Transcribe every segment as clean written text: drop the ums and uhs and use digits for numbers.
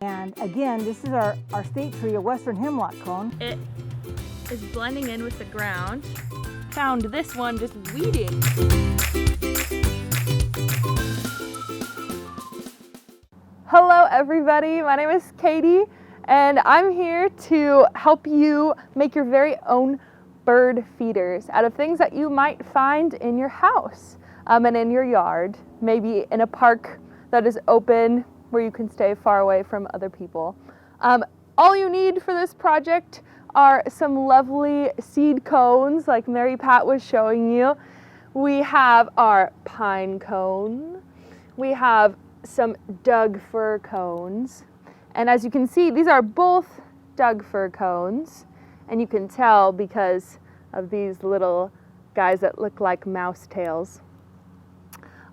And again, this is our state tree, a western hemlock cone. It is blending in with the ground. Found this one just weeding. Hello everybody, my name is Katie and I'm here to help you make your very own bird feeders out of things that you might find in your house and in your yard, maybe in a park that is open where you can stay far away from other people. All you need for this project are some lovely seed cones like Mary Pat was showing you. We have our pine cone. We have some Doug Fir cones. And as you can see, these are both Doug Fir cones. And you can tell because of these little guys that look like mouse tails.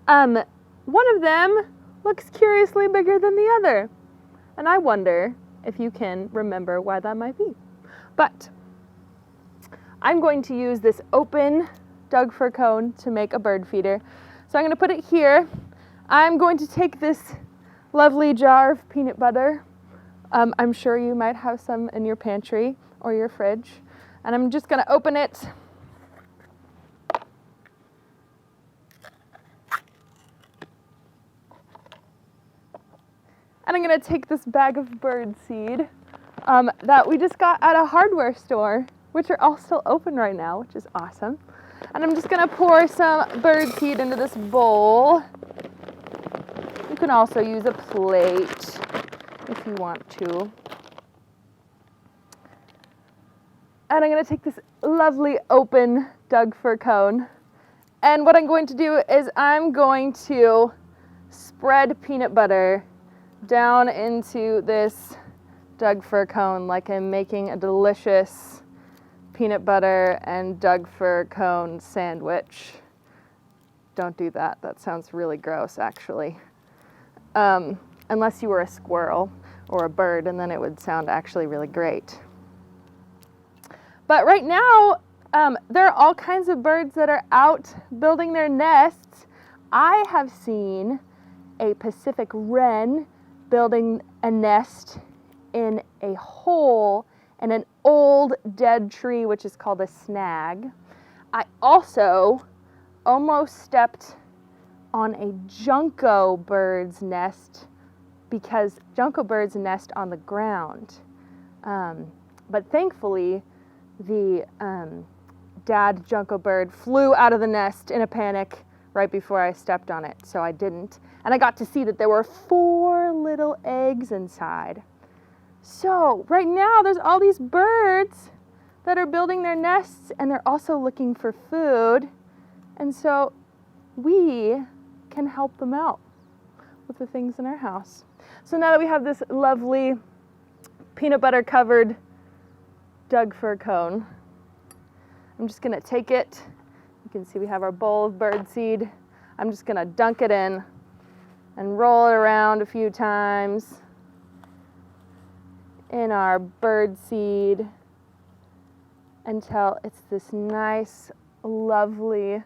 One of them looks curiously bigger than the other. And I wonder if you can remember why that might be. But I'm going to use this open Doug Fir cone to make a bird feeder. So I'm going to put it here. I'm going to take this lovely jar of peanut butter. I'm sure you might have some in your pantry or your fridge. And I'm just going to open it. And I'm going to take this bag of bird seed that we just got at a hardware store, which are all still open right now, which is awesome. And I'm just going to pour some bird seed into this bowl. You can also use a plate if you want to. And I'm going to take this lovely open Doug Fir cone. And what I'm going to do is I'm going to spread peanut butter down into this Doug Fir cone like I'm making a delicious peanut butter and Doug Fir cone sandwich. Don't do that. That sounds really gross, actually. Unless you were a squirrel or a bird, and then it would sound actually really great. But right now, there are all kinds of birds that are out building their nests. I have seen a Pacific wren building a nest in a hole in an old dead tree, which is called a snag. I also almost stepped on a junco bird's nest because junco birds nest on the ground. But thankfully, the dad junco bird flew out of the nest in a panic right before I stepped on it, so I didn't. And I got to see that there were 4 little eggs inside. So right now there's all these birds that are building their nests and they're also looking for food. And so we can help them out with the things in our house. So now that we have this lovely peanut butter covered Doug Fir cone, I'm just gonna take it. You can see we have our bowl of bird seed. I'm just gonna dunk it in and roll it around a few times in our bird seed until it's this nice, lovely,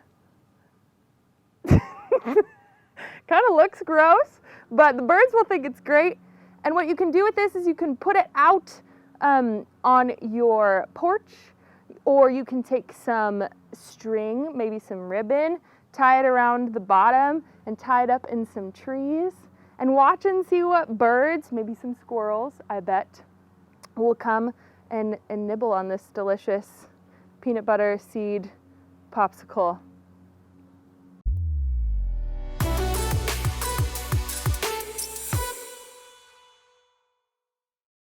kind of looks gross, but the birds will think it's great. And what you can do with this is you can put it out on your porch, or you can take some string, maybe some ribbon, tie it around the bottom and tie it up in some trees and watch and see what birds, maybe some squirrels, I bet, will come and nibble on this delicious peanut butter seed popsicle.